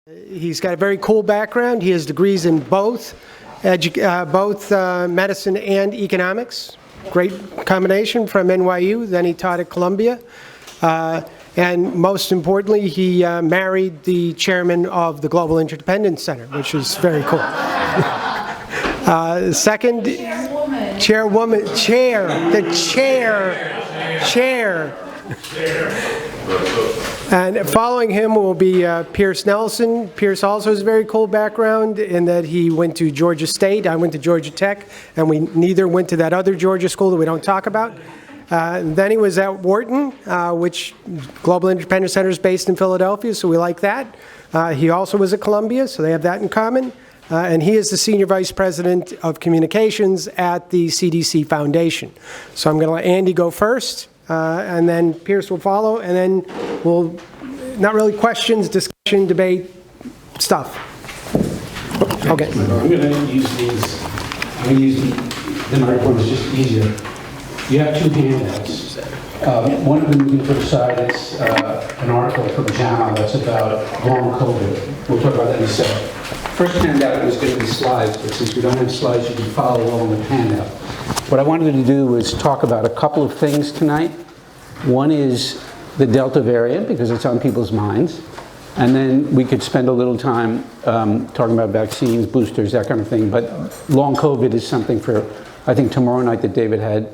He's got a very cool background. He has degrees in both medicine and economics. Great combination from NYU. Then he taught at Columbia. And most importantly, he married the chairman of the Global Interdependence Center, which is very cool. Second, chair. And following him will be Pierce Nelson. Pierce also has a very cool background in that he went to Georgia State. I went to Georgia Tech, and we neither went to that other Georgia school that we don't talk about. Then he was at Wharton, which Global Interdependence Center is based in Philadelphia, so we like that. He also was at Columbia, so they have that in common. And he is the Senior Vice President of Communications at the CDC Foundation. So I'm going to let Andy go first, and then Pierce will follow, and then we'll, not really questions, discussion, debate, stuff. Okay. I'm going to use these. I'm going to use the numeric one, it's just easier. You have two handouts. One of them you can put aside. It's an article from JAMA that's about long COVID. We'll talk about that in a second. First handout was going to be slides, but since we don't have slides, you can follow along with the handout. What I wanted to do was talk about a couple of things tonight. One is the Delta variant, because it's on people's minds. And then we could spend a little time talking about vaccines, boosters, that kind of thing. But long COVID is something for, I think, tomorrow night that David had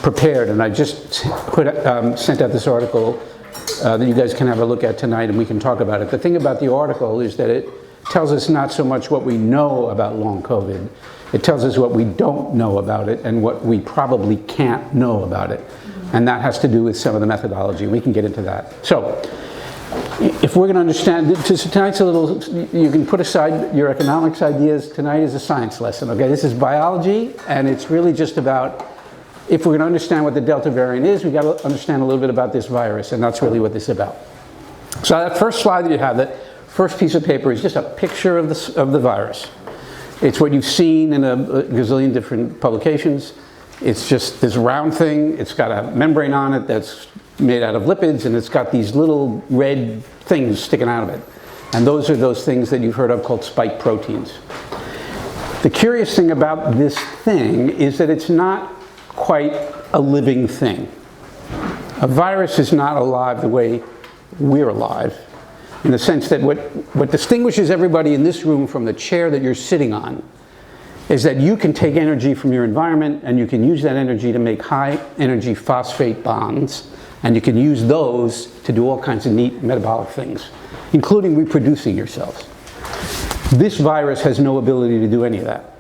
prepared. And I just sent out this article that you guys can have a look at tonight, and we can talk about it. The thing about the article is that it tells us not so much what we know about long COVID. It tells us what we don't know about it and what we probably can't know about it. And that has to do with some of the methodology. We can get into that. So, if we're going to understand, so tonight's a little, you can put aside your economics ideas. Tonight is a science lesson, okay? This is biology, and it's really just about, if we're going to understand what the Delta variant is, we've got to understand a little bit about this virus, and that's really what this is about. So that first slide that you have, that first piece of paper is just a picture of the virus. It's what you've seen in a gazillion different publications. It's just this round thing. It's got a membrane on it that's made out of lipids, and it's got these little red things sticking out of it. And those are those things that you've heard of called spike proteins. The curious thing about this thing is that it's not quite a living thing. A virus is not alive the way we're alive, in the sense that what distinguishes everybody in this room from the chair that you're sitting on is that you can take energy from your environment, and you can use that energy to make high energy phosphate bonds, and you can use those to do all kinds of neat metabolic things, including reproducing yourselves. This virus has no ability to do any of that.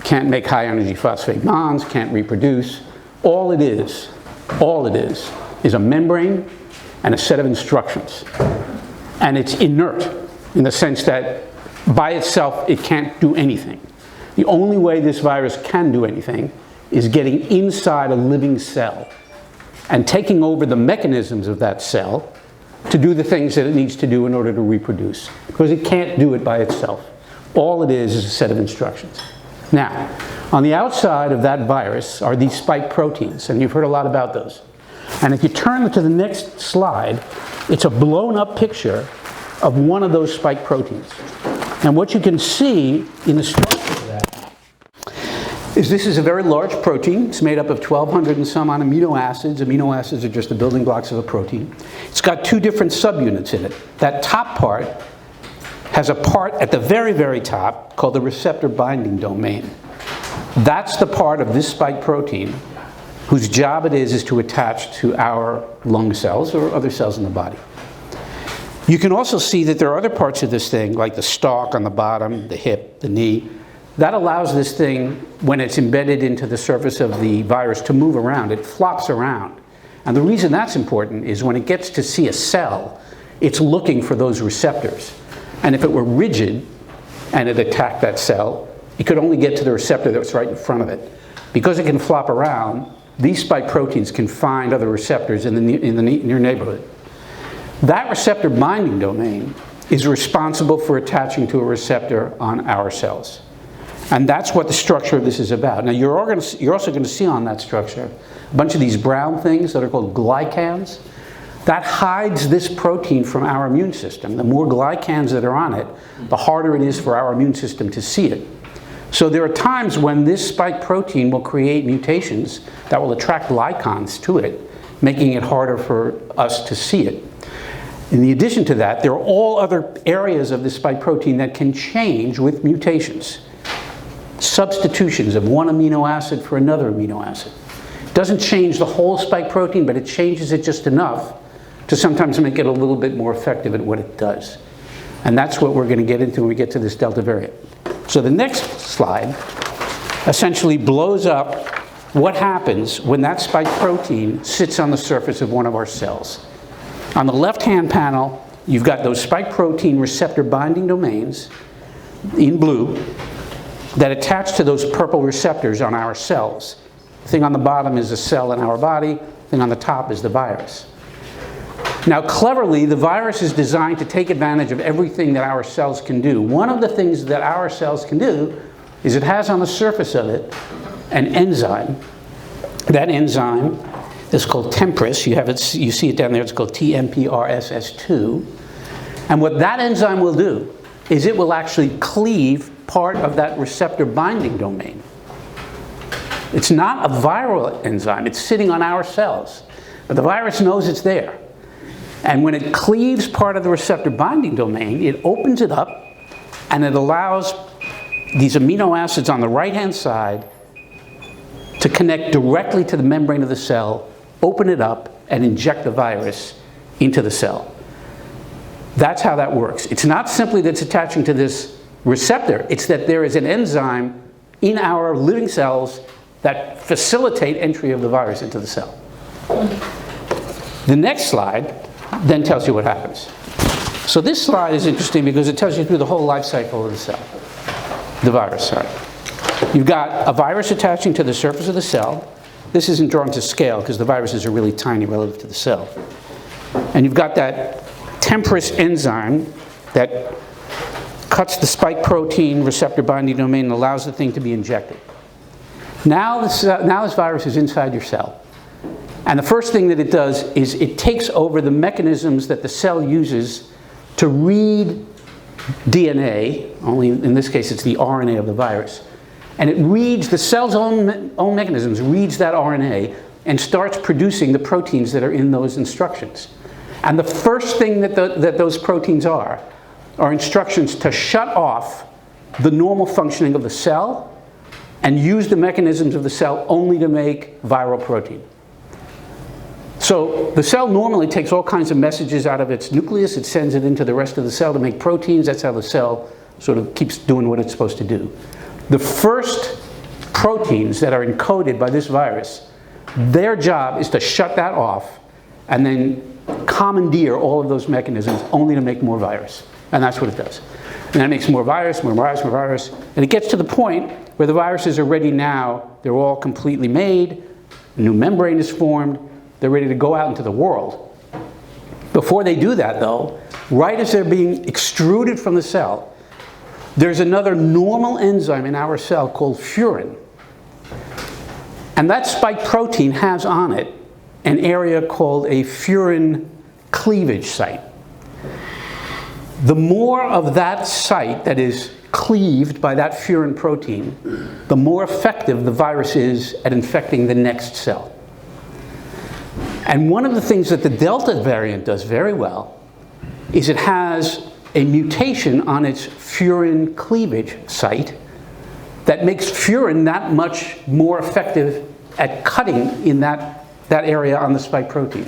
Can't make high energy phosphate bonds, can't reproduce. All it is a membrane and a set of instructions. And it's inert in the sense that by itself it can't do anything. The only way this virus can do anything is getting inside a living cell and taking over the mechanisms of that cell to do the things that it needs to do in order to reproduce. Because it can't do it by itself. All it is a set of instructions. Now, on the outside of that virus are these spike proteins, and you've heard a lot about those. And if you turn to the next slide, it's a blown up picture of one of those spike proteins. And what you can see in the structure of that is this is a very large protein. It's made up of 1,200 and some on amino acids. Amino acids are just the building blocks of a protein. It's got two different subunits in it. That top part has a part at the very, very top called the receptor binding domain. That's the part of this spike protein whose job it is to attach to our lung cells or other cells in the body. You can also see that there are other parts of this thing, like the stalk on the bottom, the hip, the knee. That allows this thing, when it's embedded into the surface of the virus, to move around. It flops around. And the reason that's important is when it gets to see a cell, it's looking for those receptors. And if it were rigid and it attacked that cell, it could only get to the receptor that's right in front of it. Because it can flop around, these spike proteins can find other receptors in the near neighborhood. That receptor binding domain is responsible for attaching to a receptor on our cells. And that's what the structure of this is about. Now you're also going to see on that structure a bunch of these brown things that are called glycans. That hides this protein from our immune system. The more glycans that are on it, the harder it is for our immune system to see it. So there are times when this spike protein will create mutations that will attract glycans to it, making it harder for us to see it. In addition to that, there are all other areas of the spike protein that can change with mutations. Substitutions of one amino acid for another amino acid. It doesn't change the whole spike protein, but it changes it just enough to sometimes make it a little bit more effective at what it does. And that's what we're going to get into when we get to this Delta variant. So the next slide essentially blows up what happens when that spike protein sits on the surface of one of our cells. On the left-hand panel, you've got those spike protein receptor binding domains in blue that attach to those purple receptors on our cells. The thing on the bottom is a cell in our body, the thing on the top is the virus. Now, cleverly, the virus is designed to take advantage of everything that our cells can do. One of the things that our cells can do is it has on the surface of it an enzyme. That enzyme is called TMPRSS. You see it down there, it's called TMPRSS2. And what that enzyme will do is it will actually cleave part of that receptor binding domain. It's not a viral enzyme, it's sitting on our cells. But the virus knows it's there. And when it cleaves part of the receptor binding domain, it opens it up and it allows these amino acids on the right-hand side to connect directly to the membrane of the cell, open it up, and inject the virus into the cell. That's how that works. It's not simply that it's attaching to this receptor, it's that there is an enzyme in our living cells that facilitate entry of the virus into the cell. The next slide then tells you what happens. So this slide is interesting because it tells you through the whole life cycle of the cell. The virus, sorry. You've got a virus attaching to the surface of the cell. This isn't drawn to scale because the viruses are really tiny relative to the cell. And you've got that TMPRSS enzyme that cuts the spike protein receptor binding domain and allows the thing to be injected. Now this virus is inside your cell. And the first thing that it does is it takes over the mechanisms that the cell uses to read DNA, only in this case it's the RNA of the virus. And it reads, the cell's own mechanisms, reads that RNA and starts producing the proteins that are in those instructions. And the first thing that those proteins are instructions to shut off the normal functioning of the cell and use the mechanisms of the cell only to make viral protein. So the cell normally takes all kinds of messages out of its nucleus, it sends it into the rest of the cell to make proteins. That's how the cell sort of keeps doing what it's supposed to do. The first proteins that are encoded by this virus, their job is to shut that off and then commandeer all of those mechanisms only to make more virus. And that's what it does. And that makes more virus, more virus, more virus. And it gets to the point where the viruses are ready now. They're all completely made. A new membrane is formed. They're ready to go out into the world. Before they do that, though, right as they're being extruded from the cell, there's another normal enzyme in our cell called furin. And that spike protein has on it an area called a furin cleavage site. The more of that site that is cleaved by that furin protein, the more effective the virus is at infecting the next cell. And one of the things that the Delta variant does very well is it has a mutation on its furin cleavage site that makes furin that much more effective at cutting in that area on the spike protein.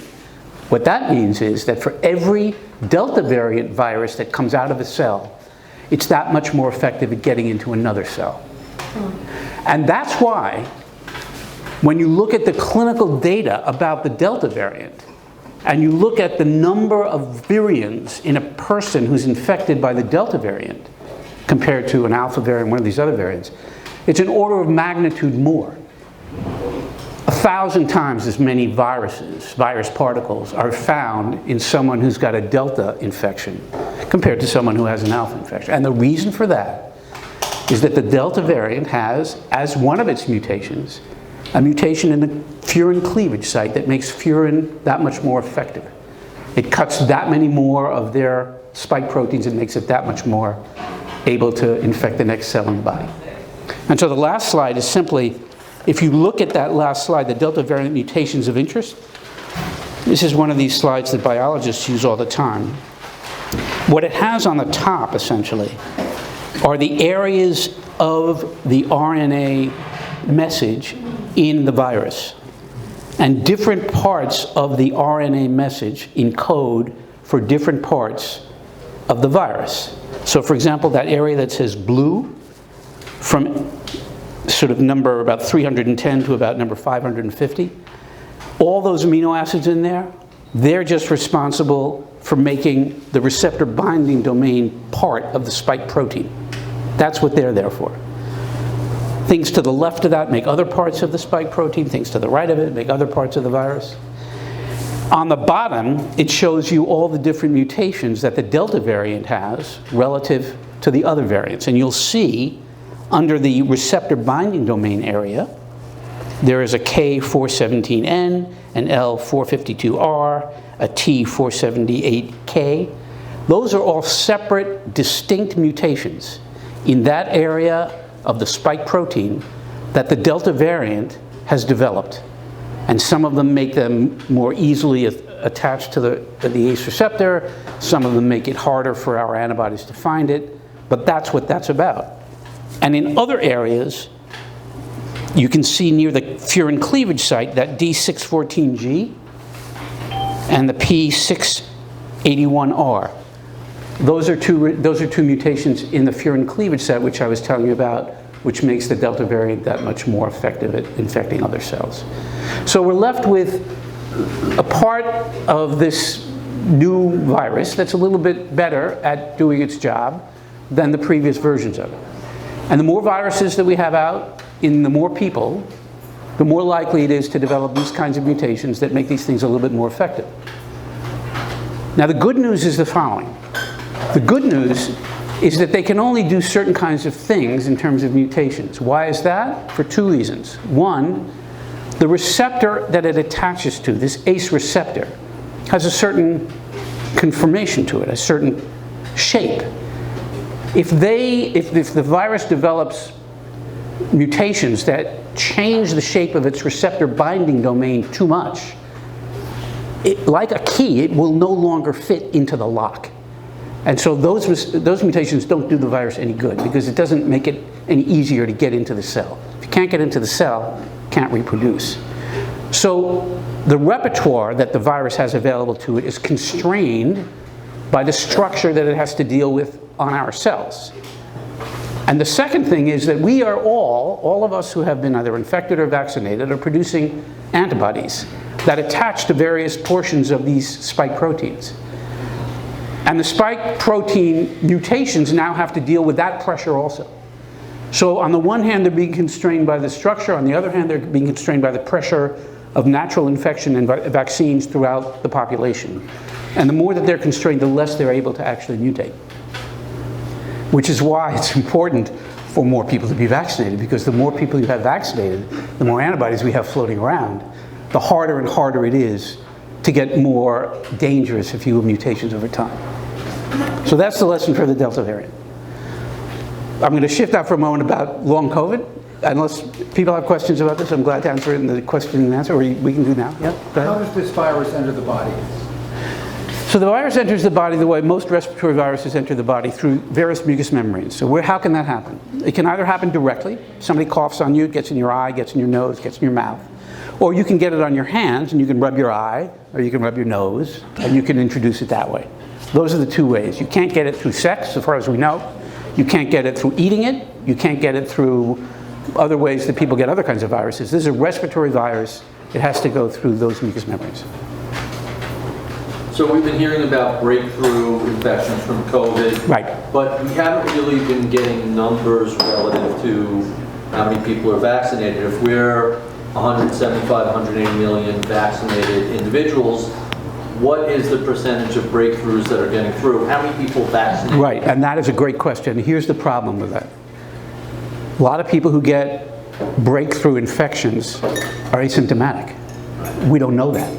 What that means is that for every Delta variant virus that comes out of a cell, it's that much more effective at getting into another cell. And that's why when you look at the clinical data about the Delta variant, and you look at the number of virions in a person who's infected by the Delta variant compared to an Alpha variant, one of these other variants, it's an order of magnitude more. 1,000 times as many virus particles are found in someone who's got a Delta infection compared to someone who has an Alpha infection. And the reason for that is that the Delta variant has, as one of its mutations, a mutation in the furin cleavage site that makes furin that much more effective. It cuts that many more of their spike proteins and makes it that much more able to infect the next cell in the body. And so the last slide is simply, if you look at that last slide, the delta variant mutations of interest, this is one of these slides that biologists use all the time. What it has on the top, essentially, are the areas of the RNA message in the virus. And different parts of the RNA message encode for different parts of the virus. So for example, that area that says blue, from sort of number about 310 to about number 550, all those amino acids in there, they're just responsible for making the receptor binding domain part of the spike protein. That's what they're there for. Things to the left of that make other parts of the spike protein. Things to the right of it make other parts of the virus. On the bottom, it shows you all the different mutations that the Delta variant has relative to the other variants. And you'll see under the receptor binding domain area, there is a K417N, an L452R, a T478K. Those are all separate, distinct mutations in that area of the spike protein that the Delta variant has developed. And some of them make them more easily attached to the ACE receptor. Some of them make it harder for our antibodies to find it. But that's what that's about. And in other areas, you can see near the furin cleavage site that D614G and the P681R. Those are two mutations in the furin cleavage site, which I was telling you about, which makes the Delta variant that much more effective at infecting other cells. So we're left with a part of this new virus that's a little bit better at doing its job than the previous versions of it. And the more viruses that we have out in the more people, the more likely it is to develop these kinds of mutations that make these things a little bit more effective. Now the good news is the following. The good news is that they can only do certain kinds of things in terms of mutations. Why is that? For two reasons. One, the receptor that it attaches to, this ACE receptor, has a certain conformation to it, a certain shape. If the virus develops mutations that change the shape of its receptor binding domain too much, like a key, it will no longer fit into the lock. And so those mutations don't do the virus any good because it doesn't make it any easier to get into the cell. If you can't get into the cell, it can't reproduce. So the repertoire that the virus has available to it is constrained by the structure that it has to deal with on our cells. And the second thing is that we are all of us who have been either infected or vaccinated, are producing antibodies that attach to various portions of these spike proteins. And the spike protein mutations now have to deal with that pressure also. So on the one hand, they're being constrained by the structure. On the other hand, they're being constrained by the pressure of natural infection and vaccines throughout the population. And the more that they're constrained, the less they're able to actually mutate. Which is why it's important for more people to be vaccinated, because the more people you have vaccinated, the more antibodies we have floating around, the harder and harder it is to get more dangerous, if you will, mutations over time. So that's the lesson for the Delta variant. I'm going to shift out for a moment about long COVID. Unless people have questions about this, I'm glad to answer it in the question and answer, or we can do now. Yeah, go ahead. How does this virus enter the body? So the virus enters the body the way most respiratory viruses enter the body, through various mucous membranes. So how can that happen? It can either happen directly. Somebody coughs on you, it gets in your eye, gets in your nose, gets in your mouth. Or you can get it on your hands and you can rub your eye, or you can rub your nose, and you can introduce it that way. Those are the two ways. You can't get it through sex, as far as we know. You can't get it through eating it. You can't get it through other ways that people get other kinds of viruses. This is a respiratory virus. It has to go through those mucous membranes. So we've been hearing about breakthrough infections from COVID. Right. But we haven't really been getting numbers relative to how many people are vaccinated. If we're 175, 180 million vaccinated individuals, what is the percentage of breakthroughs that are getting through? How many people vaccinated? Right, and that is a great question. Here's the problem with that. A lot of people who get breakthrough infections are asymptomatic. We don't know that.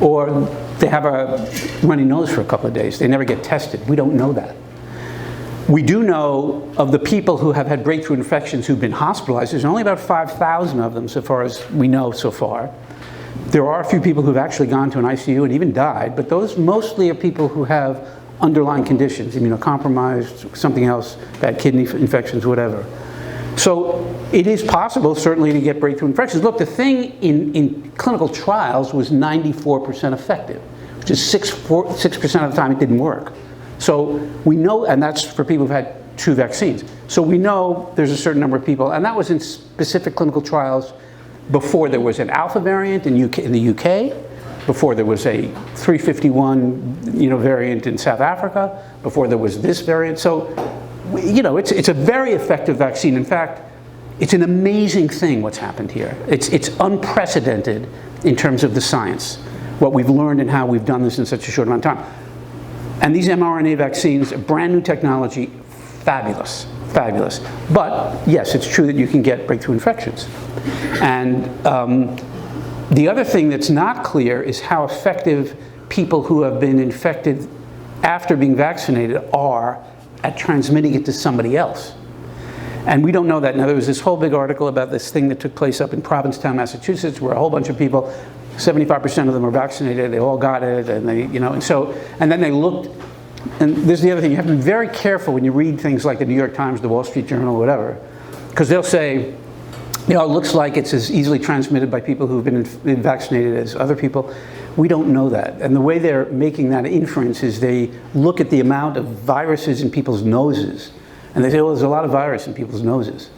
Or they have a runny nose for a couple of days. They never get tested. We don't know that. We do know of the people who have had breakthrough infections who've been hospitalized, there's only about 5,000 of them so far as we know so far. There are a few people who've actually gone to an ICU and even died, but those mostly are people who have underlying conditions, immunocompromised, something else, bad kidney infections, whatever. So it is possible, certainly, to get breakthrough infections. Look, the thing in clinical trials was 94% effective, which is 6% of the time it didn't work. So we know, and that's for people who've had 2 vaccines. So we know there's a certain number of people, and that was in specific clinical trials before there was an alpha variant in the UK, before there was a 351 variant in South Africa, before there was this variant. So it's a very effective vaccine. In fact, it's an amazing thing what's happened here. It's unprecedented in terms of the science, what we've learned and how we've done this in such a short amount of time. And these mRNA vaccines, brand new technology, fabulous, fabulous. But yes, it's true that you can get breakthrough infections. And the other thing that's not clear is how effective people who have been infected after being vaccinated are at transmitting it to somebody else. And we don't know that. Now, there was this whole big article about this thing that took place up in Provincetown, Massachusetts, where a whole bunch of people, 75% of them are vaccinated, they all got it, and and then they looked, and this is the other thing, you have to be very careful when you read things like the New York Times, the Wall Street Journal, whatever, because they'll say, it looks like it's as easily transmitted by people who've been vaccinated as other people. We don't know that. And the way they're making that inference is they look at the amount of viruses in people's noses, and they say, well, there's a lot of virus in people's noses.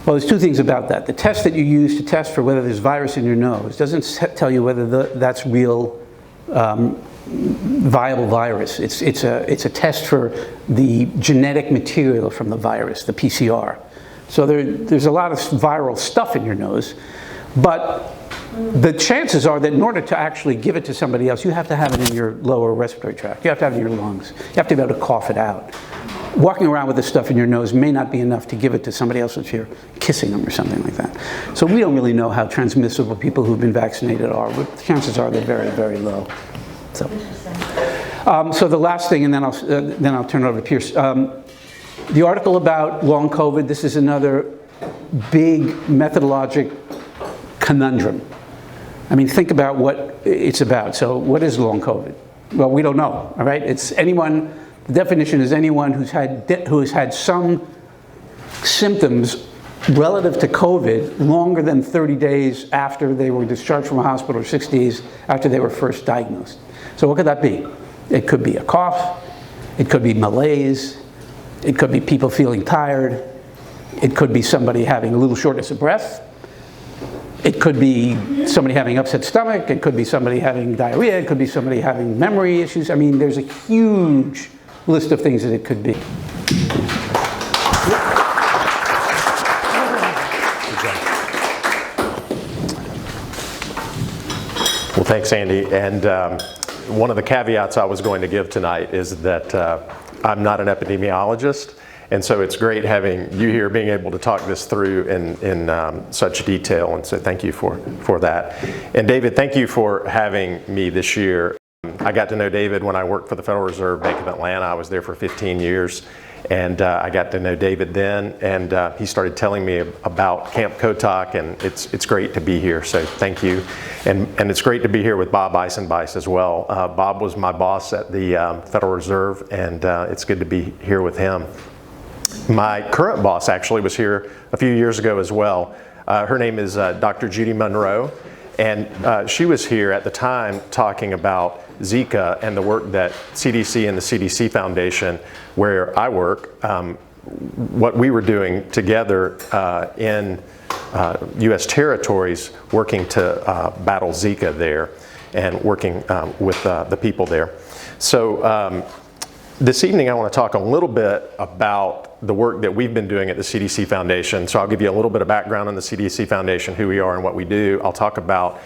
Well, there's 2 things about that. The test that you use to test for whether there's virus in your nose doesn't tell you whether that's real viable virus. It's a test for the genetic material from the virus, the PCR. So there's a lot of viral stuff in your nose, but the chances are that in order to actually give it to somebody else, you have to have it in your lower respiratory tract. You have to have it in your lungs. You have to be able to cough it out. Walking around with this stuff in your nose may not be enough to give it to somebody else if you're kissing them or something like that. So we don't really know how transmissible people who've been vaccinated are, but the chances are they're very, very low. So the last thing, and then I'll turn it over to Pierce. The article about long COVID, this is another big methodologic conundrum. I mean, think about what it's about. So what is long COVID? Well, we don't know, all right? It's anyone, the definition is anyone who has had some symptoms relative to COVID longer than 30 days after they were discharged from a hospital or 6 days after they were first diagnosed. So what could that be? It could be a cough, it could be malaise, it could be people feeling tired, it could be somebody having a little shortness of breath, it could be somebody having upset stomach, it could be somebody having diarrhea, it could be somebody having memory issues. I mean, there's a huge list of things that it could be. Well, thanks, Andy. And one of the caveats I was going to give tonight is that I'm not an epidemiologist, and so it's great having you here, being able to talk this through in such detail, and so thank you for that. And David, thank you for having me this year. I got to know David when I worked for the Federal Reserve Bank of Atlanta. I was there for 15 years, and I got to know David then, and he started telling me about Camp Kotok, and it's great to be here, so thank you. And it's great to be here with Bob Eisenbeis as well. Bob was my boss at the Federal Reserve, and it's good to be here with him. My current boss actually was here a few years ago as well. Her name is Dr. Judy Monroe, and she was here at the time talking about Zika and the work that CDC and the CDC Foundation, where I work, what we were doing together in U.S. territories, working to battle Zika there and working with the people there. So this evening I want to talk a little bit about the work that we've been doing at the CDC Foundation. So I'll give you a little bit of background on the CDC Foundation, who we are and what we do. I'll talk about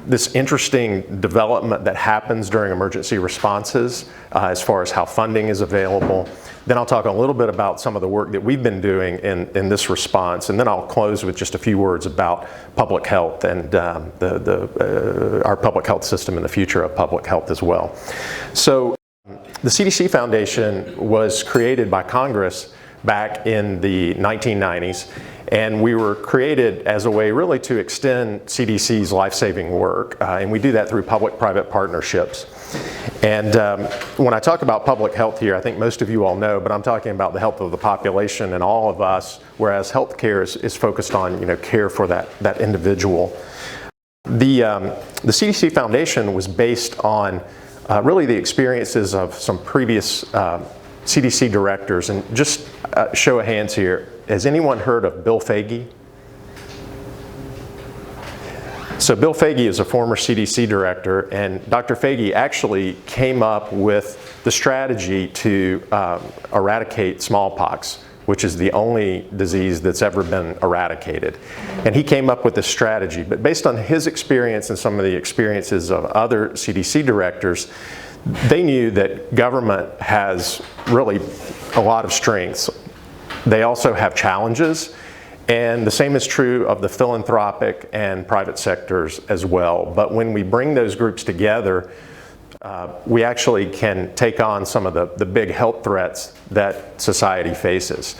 this interesting development that happens during emergency responses as far as how funding is available. Then I'll talk a little bit about some of the work that we've been doing in this response, and then I'll close with just a few words about public health and our public health system and the future of public health as well. So the CDC Foundation was created by Congress back in the 1990s, and we were created as a way really to extend CDC's life-saving work, and we do that through public-private partnerships. And when I talk about public health here, I think most of you all know, but I'm talking about the health of the population and all of us, whereas healthcare is focused on care for that individual. The CDC Foundation was based on really the experiences of some previous CDC directors, and just show of hands here, has anyone heard of Bill Foege? So Bill Foege is a former CDC director, and Dr. Foege actually came up with the strategy to eradicate smallpox, which is the only disease that's ever been eradicated. And he came up with this strategy, but based on his experience and some of the experiences of other CDC directors, they knew that government has really a lot of strengths. They also have challenges, and the same is true of the philanthropic and private sectors as well. But when we bring those groups together, we actually can take on some of the big health threats that society faces.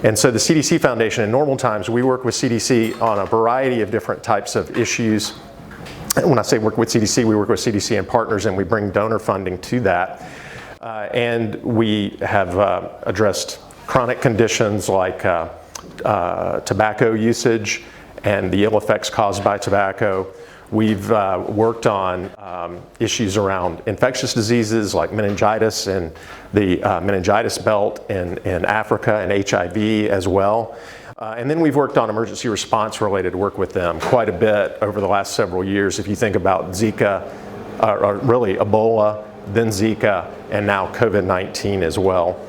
And so the CDC Foundation, in normal times, we work with CDC on a variety of different types of issues. When I say work with CDC, we work with CDC and partners, and we bring donor funding to that. And we have addressed chronic conditions like tobacco usage and the ill effects caused by tobacco. We've worked on issues around infectious diseases like meningitis and the meningitis belt in Africa, and HIV as well. And then we've worked on emergency response related work with them quite a bit over the last several years. If you think about Zika, or really Ebola, then Zika, and now COVID-19 as well.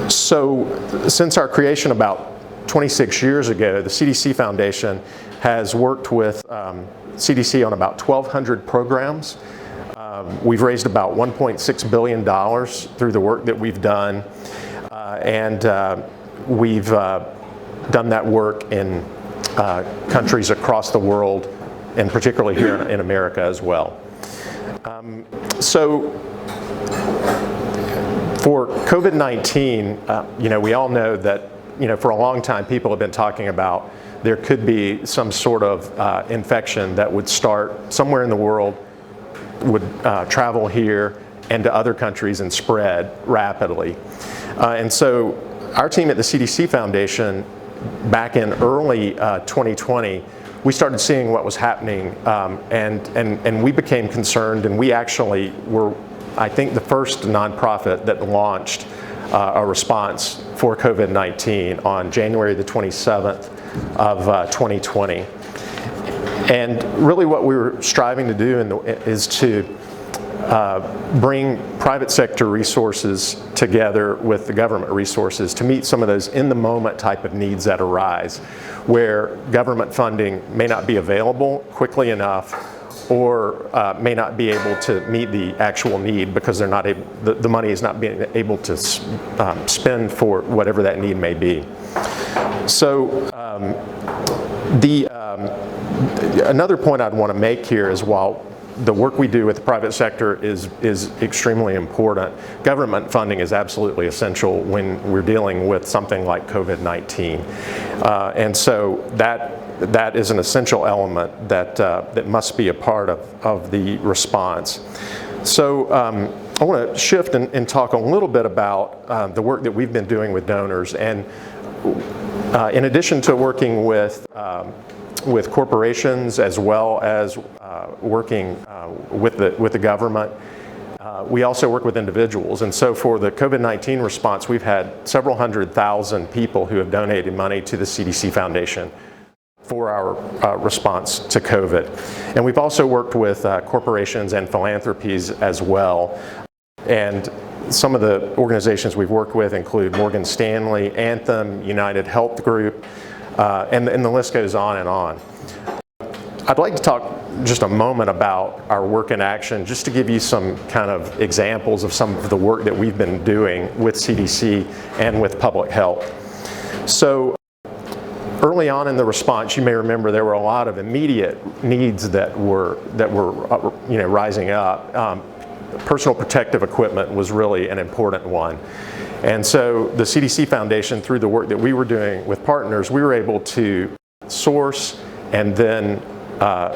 So since our creation about 26 years ago, the CDC Foundation has worked with CDC on about 1,200 programs. We've raised about $1.6 billion through the work that we've done, and we've done that work in countries across the world, and particularly here in America as well. So for COVID-19, we all know that for a long time people have been talking about there could be some sort of infection that would start somewhere in the world, would travel here and to other countries and spread rapidly. And so our team at the CDC Foundation, back in early 2020, we started seeing what was happening, and we became concerned, and we actually were, I think, the first nonprofit that launched a response for COVID-19 on January the 27th of 2020. And really what we were striving to do is to bring private sector resources together with the government resources to meet some of those in-the-moment type of needs that arise, where government funding may not be available quickly enough, or may not be able to meet the actual need because they're not able, the money is not being able to spend for whatever that need may be. So another point I'd want to make here is, while the work we do with the private sector is extremely important, government funding is absolutely essential when we're dealing with something like COVID-19. And so that is an essential element that must be a part of the response. So I want to shift and talk a little bit about the work that we've been doing with donors. And in addition to working with corporations as well as working with the government, we also work with individuals. And so for the COVID-19 response, we've had several 100,000 people who have donated money to the CDC Foundation for our response to COVID. And we've also worked with corporations and philanthropies as well. And some of the organizations we've worked with include Morgan Stanley, Anthem, United Health Group, and the list goes on and on. I'd like to talk just a moment about our work in action, just to give you some kind of examples of some of the work that we've been doing with CDC and with public health. So early on in the response, you may remember there were a lot of immediate needs that were rising up. Personal protective equipment was really an important one. And so the CDC Foundation, through the work that we were doing with partners, we were able to source and then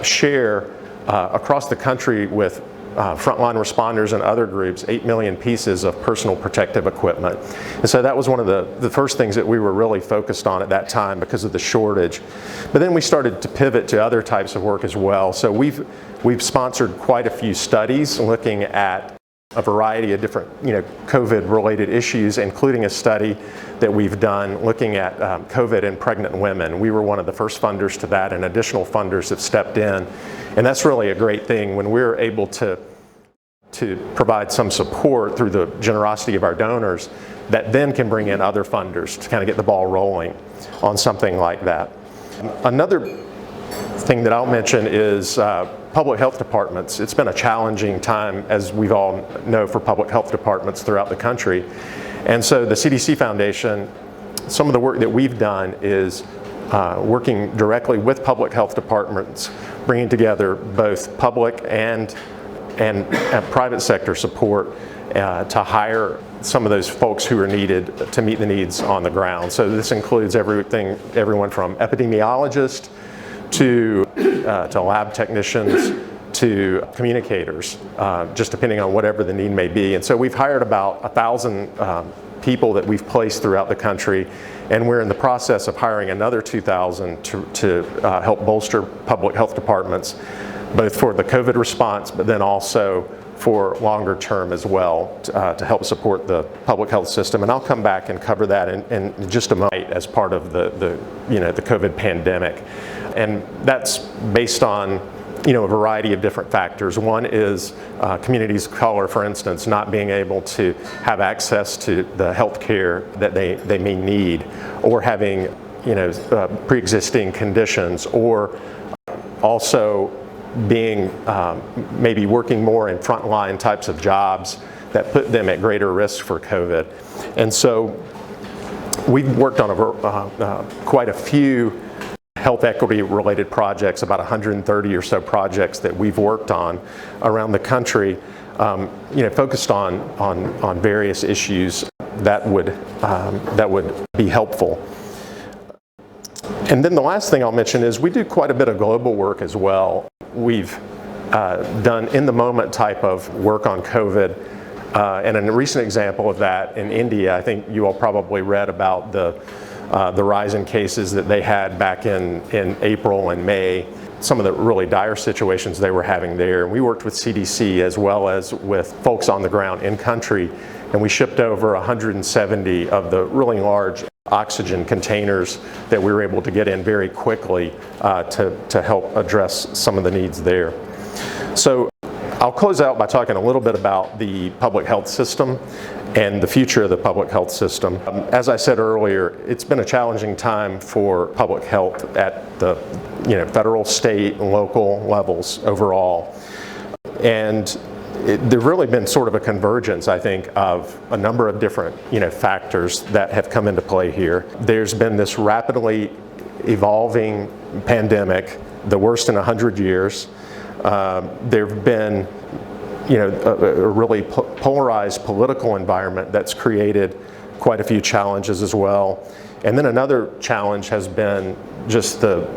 share across the country with frontline responders and other groups 8 million pieces of personal protective equipment. And so that was one of the first things that we were really focused on at that time because of the shortage. But then we started to pivot to other types of work as well. So we've sponsored quite a few studies looking at a variety of different COVID-related issues, including a study that we've done looking at COVID in pregnant women. We were one of the first funders to that, and additional funders have stepped in. And that's really a great thing when we're able to provide some support through the generosity of our donors that then can bring in other funders to kind of get the ball rolling on something like that. Another thing that I'll mention is public health departments. It's been a challenging time, as we all know, for public health departments throughout the country. And so the CDC Foundation, some of the work that we've done is working directly with public health departments, bringing together both public and private sector support to hire some of those folks who are needed to meet the needs on the ground. So this includes everyone from epidemiologists to lab technicians to communicators, just depending on whatever the need may be. And so we've hired about 1,000 people that we've placed throughout the country, and we're in the process of hiring another 2,000 to help bolster public health departments, both for the COVID response, but then also for longer term as well, to help support the public health system. And I'll come back and cover that in just a moment as part of the COVID pandemic. And that's based on a variety of different factors. One is communities of color, for instance, not being able to have access to the health care that they may need, or having pre-existing conditions, or also being maybe working more in frontline types of jobs that put them at greater risk for COVID. And so we've worked on quite a few health equity related projects, about 130 or so projects that we've worked on around the country, focused on various issues that would be helpful. And then the last thing I'll mention is we do quite a bit of global work as well. We've done in-the-moment type of work on COVID, and a recent example of that in India. I think you all probably read about the rise in cases that they had back in April and May, some of the really dire situations they were having there. And we worked with CDC as well as with folks on the ground in country, and we shipped over 170 of the really large oxygen containers that we were able to get in very quickly to help address some of the needs there. So I'll close out by talking a little bit about the public health system and the future of the public health system. As I said earlier, it's been a challenging time for public health at the federal, state, and local levels overall. And there's really been sort of a convergence, I think, of a number of different factors that have come into play here. There's been this rapidly evolving pandemic, the worst in 100 years. There have been a really polarized political environment that's created quite a few challenges as well. And then another challenge has been just the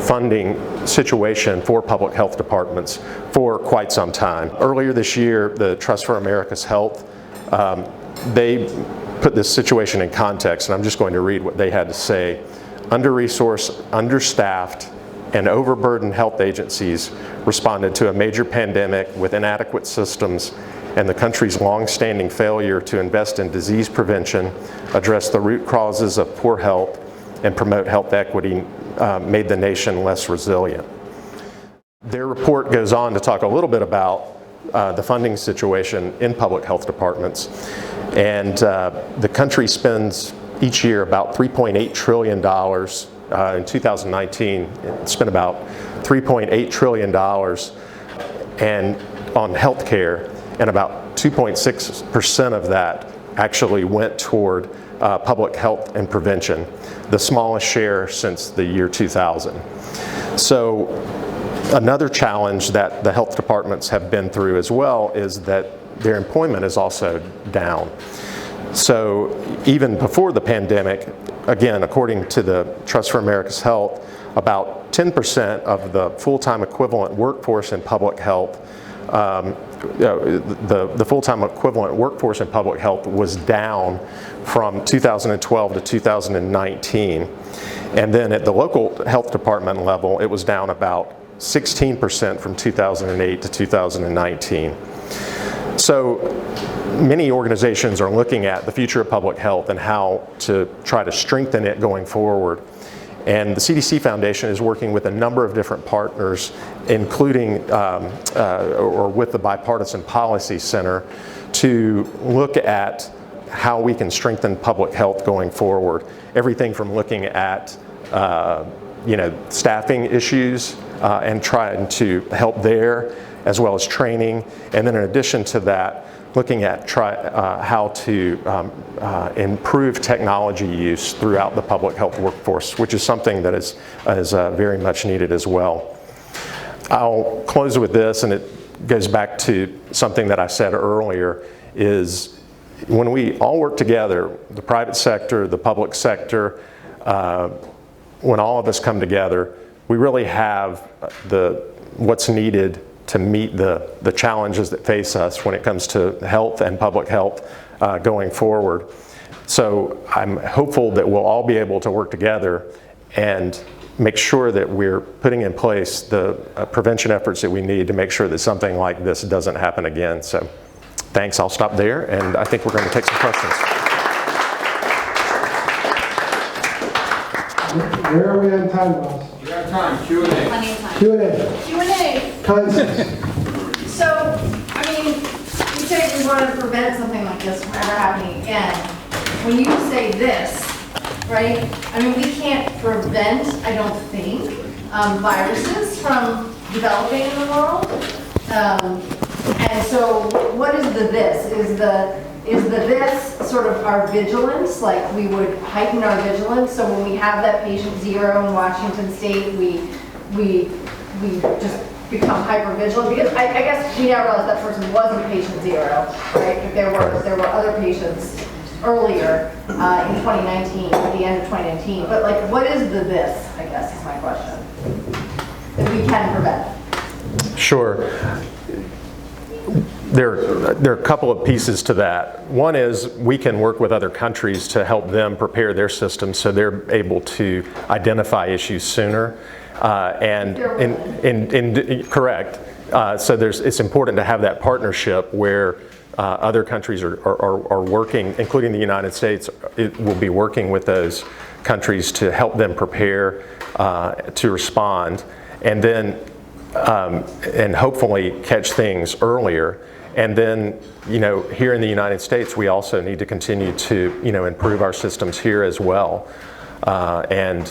funding situation for public health departments for quite some time. Earlier this year, the Trust for America's Health, they put this situation in context, and I'm just going to read what they had to say. Under-resourced, understaffed, and overburdened health agencies responded to a major pandemic with inadequate systems, and the country's long-standing failure to invest in disease prevention, address the root causes of poor health, and promote health equity made the nation less resilient. Their report goes on to talk a little bit about the funding situation in public health departments. And the country spends each year about $3.8 trillion in 2019 spent about $3.8 trillion and on healthcare, and about 2.6% of that actually went toward public health and prevention, the smallest share since the year 2000. So another challenge that the health departments have been through as well is that their employment is also down. So even before the pandemic, again, according to the Trust for America's Health, about 10% of the full-time equivalent workforce in public health, the full-time equivalent workforce in public health was down from 2012 to 2019. And then at the local health department level, it was down about 16% from 2008 to 2019. So many organizations are looking at the future of public health and how to try to strengthen it going forward. And the CDC Foundation is working with a number of different partners, including or with the Bipartisan Policy Center, to look at how we can strengthen public health going forward. Everything from looking at staffing issues and trying to help there, as well as training, and then in addition to that, looking at how to improve technology use throughout the public health workforce, which is something that is very much needed as well. I'll close with this, and it goes back to something that I said earlier, is when we all work together, the private sector, the public sector, when all of us come together, we really have what's needed to meet the challenges that face us when it comes to health and public health going forward. So I'm hopeful that we'll all be able to work together and make sure that we're putting in place the prevention efforts that we need to make sure that something like this doesn't happen again. So thanks, I'll stop there, and I think we're going to take some questions. Where are we on time, boss? You got time, Q&A. Plenty of time. Q&A. Q&A. Consensus. So, I mean, you say we want to prevent something like this from ever happening again. When you say this, right, I mean, we can't prevent, I don't think, viruses from developing in the world. And so what is the this? Is the this sort of our vigilance, like we would heighten our vigilance, so when we have that patient 0 in Washington State, we just become hyper vigilant? Because I guess we now realize that person wasn't patient 0, right? If there were other patients earlier in 2019, at the end of 2019. But like, what is the this, I guess, is my question, that we can prevent? Sure. There are a couple of pieces to that. One is we can work with other countries to help them prepare their systems so they're able to identify issues sooner. Correct. So it's important to have that partnership where other countries are working, including the United States. It will be working with those countries to help them prepare to respond, and then and hopefully catch things earlier. And then, here in the United States, we also need to continue to, improve our systems here as well. And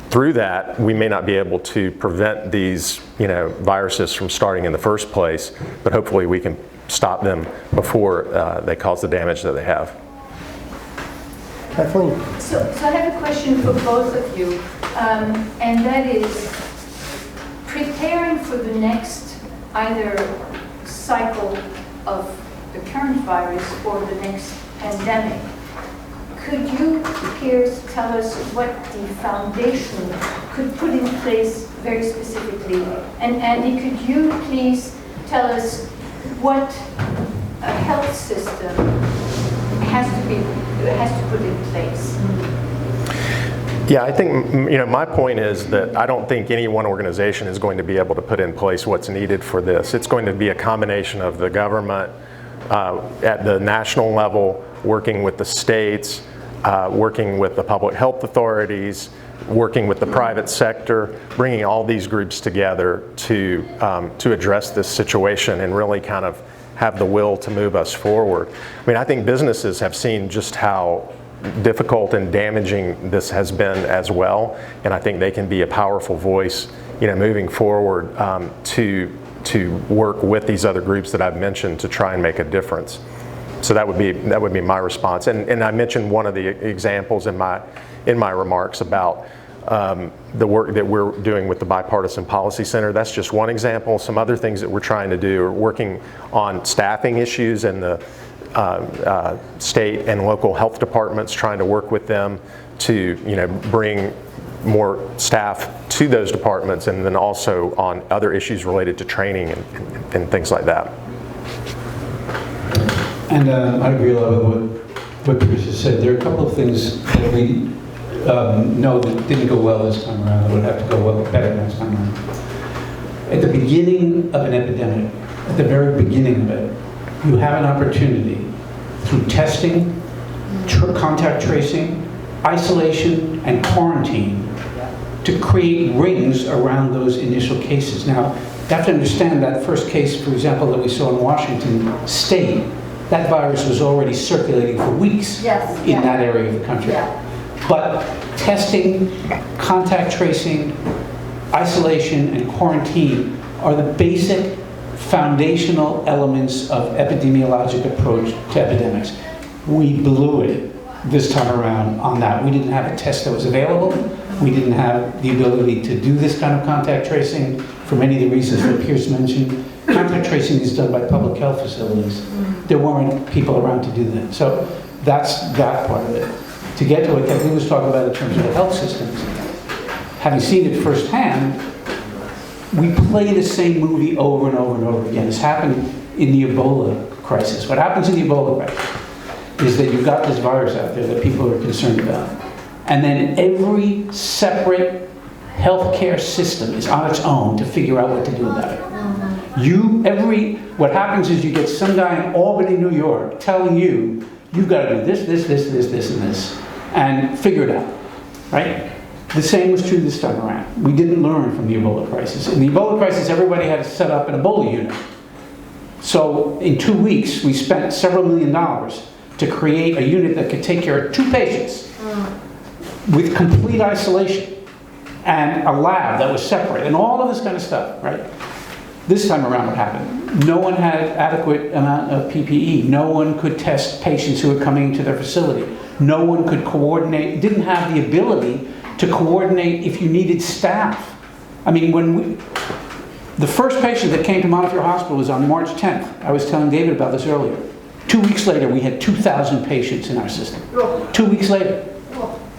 through that, we may not be able to prevent these, viruses from starting in the first place, but hopefully we can stop them before they cause the damage that they have. Kathleen. So I have a question for both of you, and that is preparing for the next either cycle of the current virus or the next pandemic. Could you, Piers, tell us what the foundation could put in place very specifically? And Andy, could you please tell us what a health system has to put in place? Yeah, I think, my point is that I don't think any one organization is going to be able to put in place what's needed for this. It's going to be a combination of the government at the national level, working with the states, working with the public health authorities, working with the private sector, bringing all these groups together to address this situation and really kind of have the will to move us forward. I mean, I think businesses have seen just how difficult and damaging this has been as well. And I think they can be a powerful voice, moving forward to work with these other groups that I've mentioned to try and make a difference. So that would be my response. And I mentioned one of the examples in my remarks about the work that we're doing with the Bipartisan Policy Center. That's just one example. Some other things that we're trying to do are working on staffing issues in the state and local health departments, trying to work with them to bring more staff to those departments, and then also on other issues related to training and things like that. And I agree a lot with what Teresa said. There are a couple of things that we know that didn't go well this time around that would have to go well better next time around. At the beginning of an epidemic, at the very beginning of it, you have an opportunity through testing, contact tracing, isolation, and quarantine to create rings around those initial cases. Now, you have to understand that first case, for example, that we saw in Washington State, that virus was already circulating for weeks in that area of the country. But testing, contact tracing, isolation, and quarantine are the basic foundational elements of epidemiologic approach to epidemics. We blew it this time around on that. We didn't have a test that was available. We didn't have the ability to do this kind of contact tracing for many of the reasons that Pierce mentioned. Contact tracing is done by public health facilities. There weren't people around to do that. So that's that part of it. To get to what Kathleen was talking about in terms of the health systems, having seen it firsthand, we play the same movie over and over and over again. It's happened in the Ebola crisis. What happens in the Ebola crisis is that you've got this virus out there that people are concerned about. And then every separate healthcare system is on its own to figure out what to do about it. What happens is you get some guy in Albany, New York, telling you, you've got to do this, this, this, this, this, and this, and figure it out, right? The same was true this time around. We didn't learn from the Ebola crisis. In the Ebola crisis, everybody had to set up an Ebola unit. So in 2 weeks, we spent several $1 million to create a unit that could take care of 2 patients with complete isolation and a lab that was separate and all of this kind of stuff, right? This time around, what happened? No one had adequate amount of PPE. No one could test patients who were coming into their facility. No one could coordinate, didn't have the ability to coordinate if you needed staff. I mean, the first patient that came to Montefiore Hospital was on March 10th. I was telling David about this earlier. 2 weeks later, we had 2,000 patients in our system. 2 weeks later.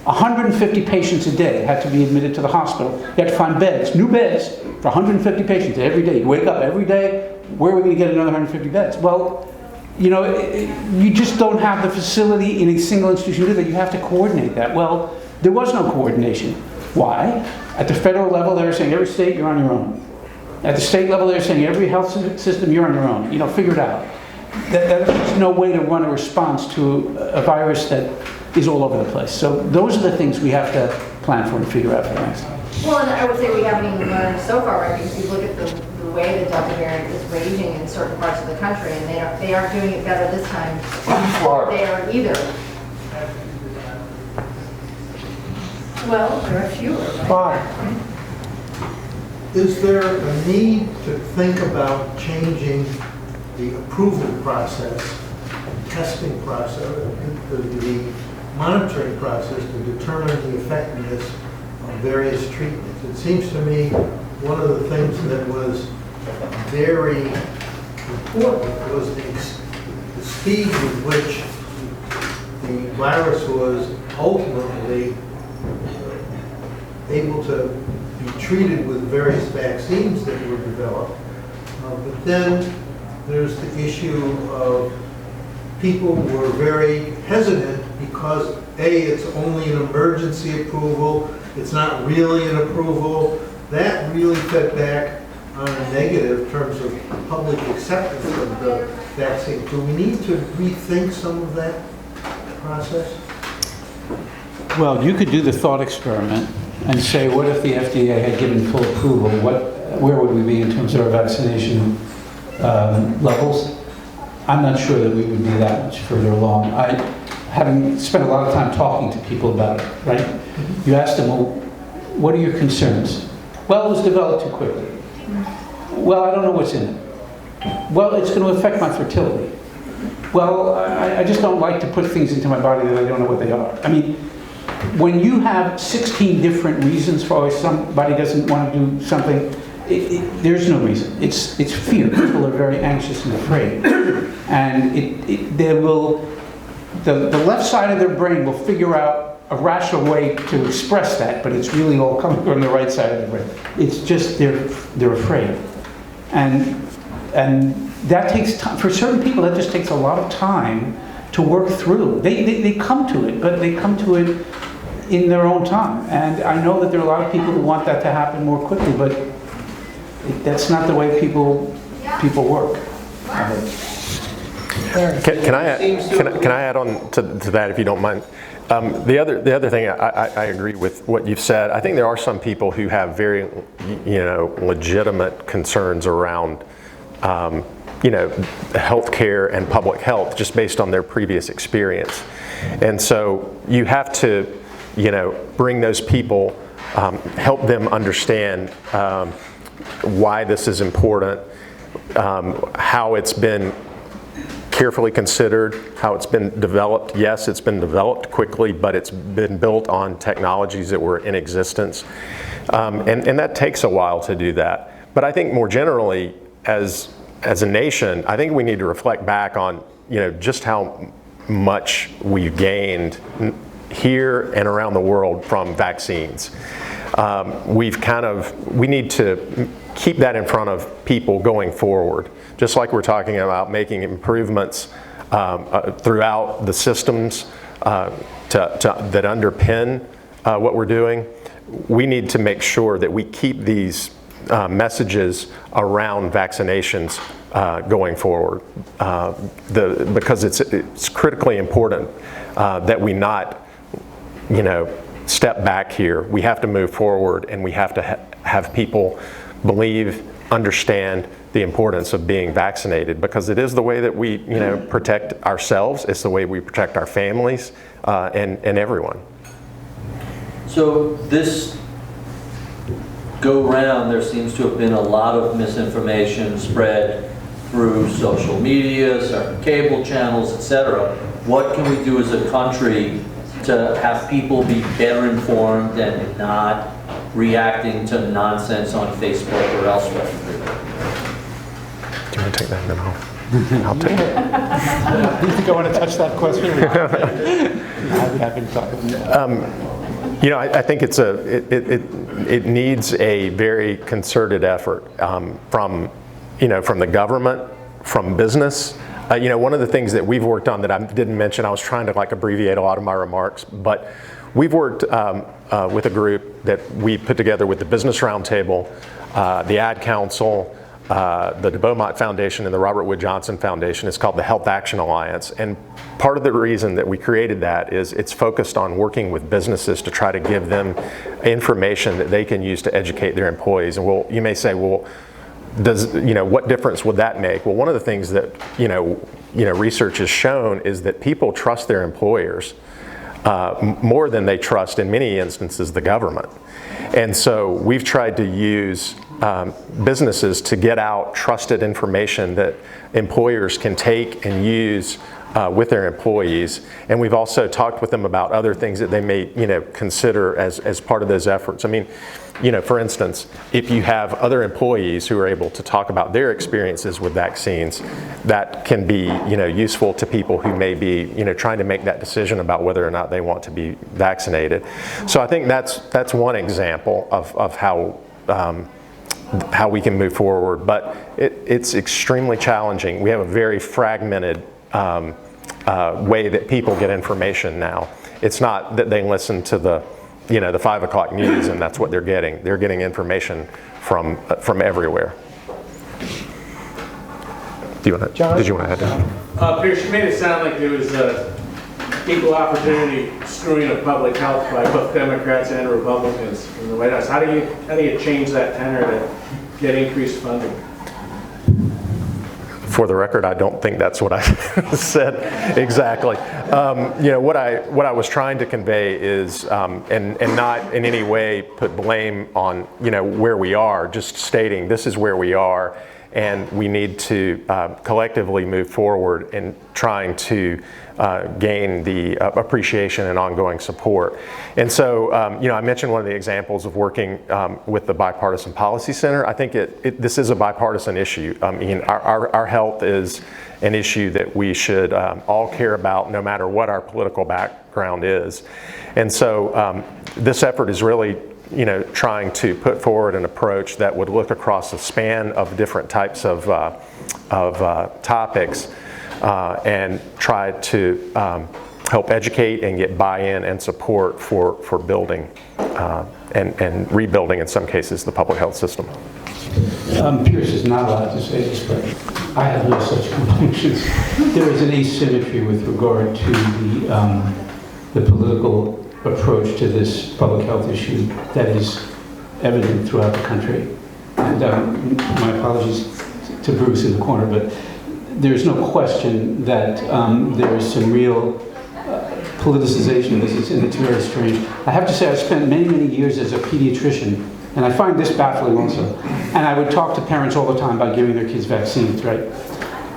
150 patients a day had to be admitted to the hospital. You had to find beds, new beds, for 150 patients every day. You wake up every day, where are we going to get another 150 beds? Well, you just don't have the facility in a single institution to do that. You have to coordinate that. Well, there was no coordination. Why? At the federal level, they were saying, every state, you're on your own. At the state level, they're saying, every health system, you're on your own. Figure it out. There's no way to run a response to a virus that is all over the place. So those are the things we have to plan for and figure out for next time. Well, and I would say we haven't even learned so far, right? Because you look at the way the Delta variant is raging in certain parts of the country, and they aren't doing it better this time there either. Well, there are fewer. Is there a need to think about changing the approval process, testing process, the monitoring process to determine the effectiveness of various treatments? It seems to me one of the things that was very important was the speed with which the virus was ultimately able to be treated with various vaccines that were developed. But then there's the issue of people were very hesitant because A, it's only an emergency approval, it's not really an approval. That really fed back on a negative in terms of public acceptance of the vaccine. Do we need to rethink some of that process? Well, you could do the thought experiment and say, what if the FDA had given full approval? Where would we be in terms of our vaccination levels? I'm not sure that we would be that much further along. having spent a lot of time talking to people about it, right? You ask them, well, what are your concerns? Well, it was developed too quickly. Well, I don't know what's in it. Well, it's going to affect my fertility. Well, I just don't like to put things into my body that I don't know what they are. I mean, when you have 16 different reasons for why somebody doesn't want to do something, there's no reason. It's fear. People are very anxious and afraid. And the left side of their brain will figure out a rational way to express that, but it's really all coming from the right side of the brain. It's just they're afraid. And that takes time. For certain people, that just takes a lot of time to work through. They come to it, but they come to it in their own time. And I know that there are a lot of people who want that to happen more quickly, but that's not the way people work. Can I add on to that, if you don't mind? The other thing, I agree with what you've said. I think there are some people who have very, legitimate concerns around, healthcare and public health, just based on their previous experience. And so you have to, bring those people, help them understand why this is important, how it's been carefully considered, how it's been developed. Yes, it's been developed quickly, but it's been built on technologies that were in existence. And that takes a while to do that. But I think more generally, as a nation, I think we need to reflect back on, just how much we've gained here and around the world from vaccines. We need to keep that in front of people going forward. Just like we're talking about making improvements throughout the systems that underpin what we're doing, we need to make sure that we keep these messages around vaccinations going forward, because it's critically important that we not, step back here. We have to move forward, and we have to have people believe, understand the importance of being vaccinated, because it is the way that we, protect ourselves. It's the way we protect our families and everyone. So this go round, there seems to have been a lot of misinformation spread through social media, certain cable channels, etc. What can we do as a country to have people be better informed and not reacting to nonsense on Facebook or elsewhere? Do you want to take that memo? I'll take it. Do you think I want to touch that question? I've been talking. I think it needs a very concerted effort from the government, from business. One of the things that we've worked on that I didn't mention, I was trying to abbreviate a lot of my remarks, but we've worked with a group that we put together with the Business Roundtable, the Ad Council, the De Beaumont Foundation, and the Robert Wood Johnson Foundation. It's called the Health Action Alliance. And part of the reason that we created that is it's focused on working with businesses to try to give them information that they can use to educate their employees. And you may say, well, what difference would that make? Well, one of the things that, research has shown is that people trust their employers more than they trust, in many instances, the government. And so we've tried to use businesses to get out trusted information that employers can take and use with their employees. And we've also talked with them about other things that they may, consider as part of those efforts. I mean, for instance, if you have other employees who are able to talk about their experiences with vaccines, that can be, useful to people who may be, trying to make that decision about whether or not they want to be vaccinated. So I think that's one example of how we can move forward. But it's extremely challenging. We have a very fragmented way that people get information now. It's not that they listen to the 5 o'clock news and that's what they're getting. They're getting information from everywhere. Did you want to add that? Pierce, you made it sound like there was equal opportunity screwing of public health by both Democrats and Republicans in the White House. How do you change that tenor to get increased funding? For the record, I don't think that's what I said exactly. What I was trying to convey is, and not in any way put blame on, where we are, just stating this is where we are, and we need to collectively move forward in trying to gain the appreciation and ongoing support. And so, I mentioned one of the examples of working with the Bipartisan Policy Center. I think this is a bipartisan issue. I mean, our health is an issue that we should all care about, no matter what our political background is. And so this effort is really trying to put forward an approach that would look across a span of different types of topics and try to help educate and get buy-in and support for building and rebuilding, in some cases, the public health system. Pierce is not allowed to say this, but I have no such conclusions. There is an asymmetry with regard to the political approach to this public health issue that is evident throughout the country. And my apologies to Bruce in the corner, but there's no question that there is some real politicization of this, and it's very strange. I have to say, I spent many, many years as a pediatrician, and I find this baffling also. And I would talk to parents all the time about giving their kids vaccines, right?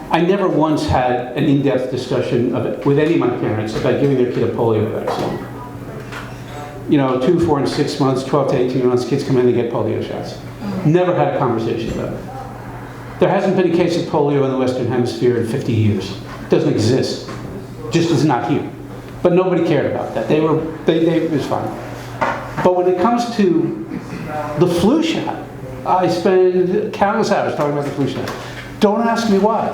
I never once had an in-depth discussion with any of my parents about giving their kid a polio vaccine. 2, 4, and 6 months, 12 to 18 months, kids come in and get polio shots. Never had a conversation about it. There hasn't been a case of polio in the Western Hemisphere in 50 years. It doesn't exist. Just is not here. But nobody cared about that. It was fine. But when it comes to the flu shot, I spend countless hours talking about the flu shot. Don't ask me why.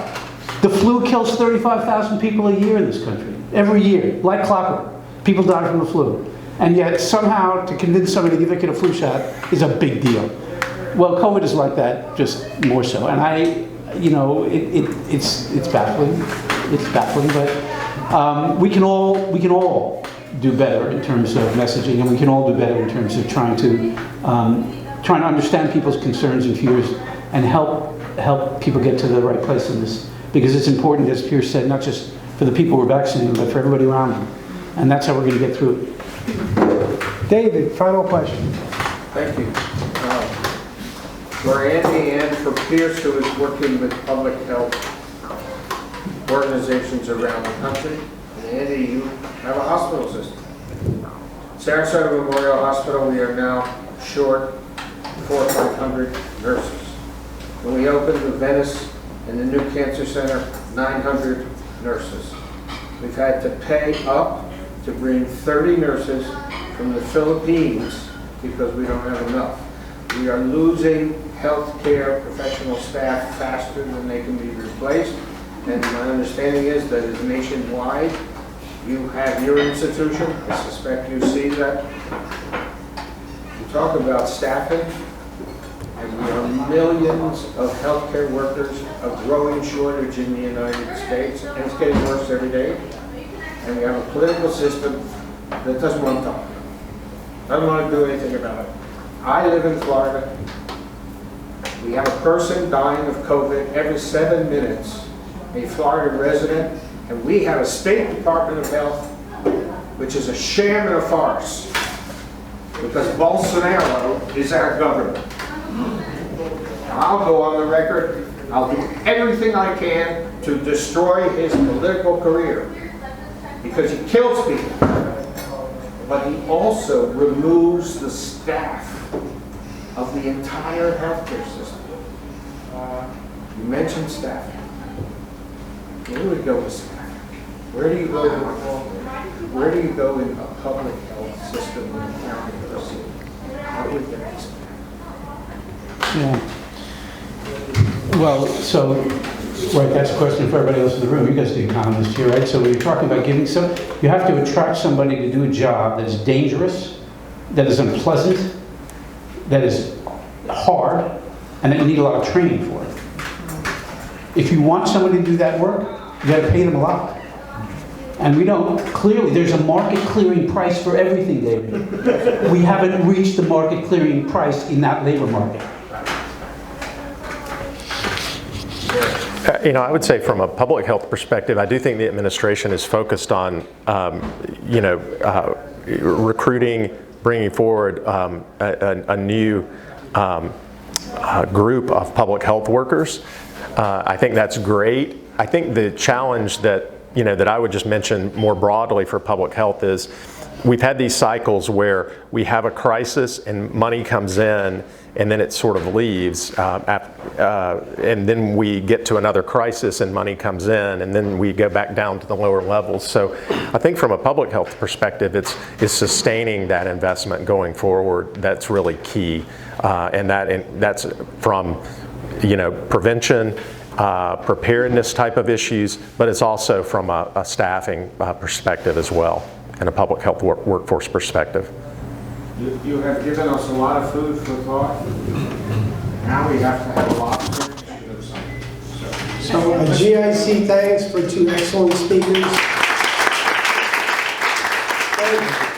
The flu kills 35,000 people a year in this country. Every year, like clockwork. People die from the flu. And yet somehow to convince somebody to give their kid a flu shot is a big deal. Well, COVID is like that, just more so. And it's baffling. It's baffling, but we can all do better in terms of messaging, and we can all do better in terms of trying to understand people's concerns and fears and help people get to the right place in this. Because it's important, as Pierce said, not just for the people we're vaccinating, but for everybody around them. And that's how we're going to get through it. David, final question. Thank you. For Andy and for Pierce, who is working with public health organizations around the country, and Andy, you have a hospital system. Sarasota Memorial Hospital, we are now short 400 or 500 nurses. When we opened the Venice and the new cancer center, 900 nurses. We've had to pay up to bring 30 nurses from the Philippines because we don't have enough. We are losing healthcare professional staff faster than they can be replaced. And my understanding is that it's nationwide. You have your institution. I suspect you see that. You talk about staffing, and we are millions of healthcare workers, a growing shortage in the United States, and it's getting worse every day. And we have a political system that doesn't want to talk. Doesn't want to do anything about it. I live in Florida. We have a person dying of COVID every 7 minutes, a Florida resident, and we have a State Department of Health, which is a sham and a farce, because Bolsonaro is our governor. Now, I'll go on the record. I'll do everything I can to destroy his political career, because he kills people. But he also removes the staff of the entire healthcare system. You mentioned staffing. Where do we go with staffing? Where do you go where do you go in a public health system in a county or a city? How do we get this staff? Yeah. Well, so, right, that's a question for everybody else in the room. You guys are the economists here, right? So when you're talking about giving you have to attract somebody to do a job that is dangerous, that is unpleasant, that is hard, and that you need a lot of training for it. If you want somebody to do that work, you got to pay them a lot. And we don't, clearly, there's a market clearing price for everything, David. We haven't reached the market clearing price in that labor market. I would say from a public health perspective, I do think the administration is focused on, recruiting, bringing forward a new group of public health workers. I think that's great. I think the challenge that I would just mention more broadly for public health is we've had these cycles where we have a crisis and money comes in and then it sort of leaves, and then we get to another crisis and money comes in, and then we go back down to the lower levels. So I think from a public health perspective, it's sustaining that investment going forward that's really key, and that's from prevention, preparedness type of issues, but it's also from a staffing perspective as well, and a public health workforce perspective. You have given us a lot of food for thought. Now we have to have a lot of something. So a GIC thanks for two excellent speakers. Thank you.